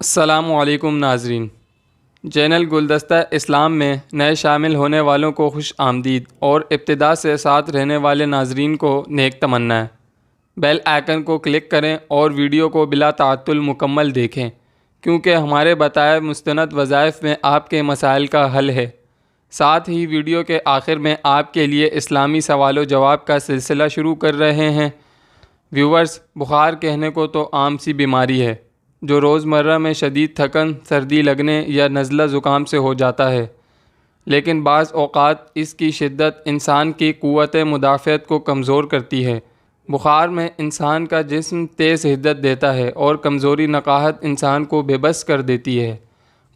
السلام علیکم ناظرین، چینل گلدستہ اسلام میں نئے شامل ہونے والوں کو خوش آمدید اور ابتدا سے ساتھ رہنے والے ناظرین کو نیک تمنا ہے۔ بیل آئیکن کو کلک کریں اور ویڈیو کو بلا تعطل مکمل دیکھیں، کیونکہ ہمارے بتائے مستند وظائف میں آپ کے مسائل کا حل ہے۔ ساتھ ہی ویڈیو کے آخر میں آپ کے لیے اسلامی سوال و جواب کا سلسلہ شروع کر رہے ہیں۔ ویورز، بخار کہنے کو تو عام سی بیماری ہے جو روزمرہ میں شدید تھکن، سردی لگنے یا نزلہ زکام سے ہو جاتا ہے، لیکن بعض اوقات اس کی شدت انسان کی قوت مدافعت کو کمزور کرتی ہے۔ بخار میں انسان کا جسم تیز حدت دیتا ہے اور کمزوری نقاہت انسان کو بے بس کر دیتی ہے۔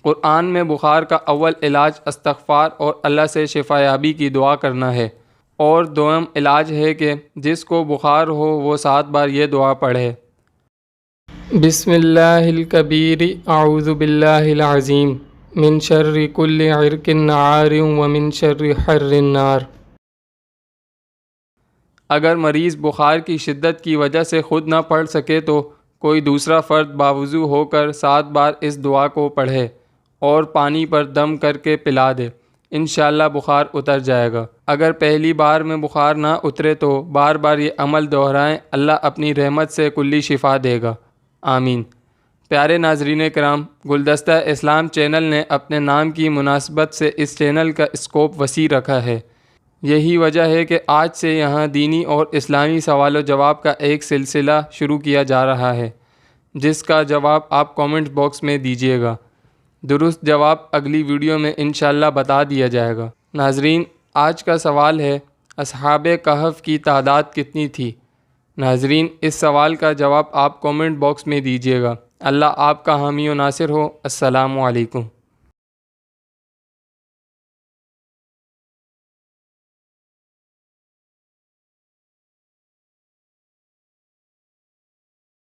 قرآن میں بخار کا اول علاج استغفار اور اللہ سے شفا یابی کی دعا کرنا ہے، اور دوم علاج ہے کہ جس کو بخار ہو وہ 7 بار یہ دعا پڑھے: بسم اللہ الکبیر اعوذ باللہ العظیم من شر کل عرق نعار ومن شر حر النار۔ اگر مریض بخار کی شدت کی وجہ سے خود نہ پڑھ سکے تو کوئی دوسرا فرد باوضو ہو کر 7 بار اس دعا کو پڑھے اور پانی پر دم کر کے پلا دے، انشاءاللہ بخار اتر جائے گا۔ اگر پہلی بار میں بخار نہ اترے تو بار بار یہ عمل دہرائیں، اللہ اپنی رحمت سے کلی شفا دے گا، آمین۔ پیارے ناظرین کرام، گلدستہ اسلام چینل نے اپنے نام کی مناسبت سے اس چینل کا اسکوپ وسیع رکھا ہے۔ یہی وجہ ہے کہ آج سے یہاں دینی اور اسلامی سوال و جواب کا ایک سلسلہ شروع کیا جا رہا ہے، جس کا جواب آپ کامنٹ باکس میں دیجیے گا۔ درست جواب اگلی ویڈیو میں انشاءاللہ بتا دیا جائے گا۔ ناظرین، آج کا سوال ہے: اصحاب کہف کی تعداد کتنی تھی؟ ناظرین، اس سوال کا جواب آپ کامنٹ باکس میں دیجیے گا۔ اللہ آپ کا حامی و ناصر ہو۔ السلام علیکم۔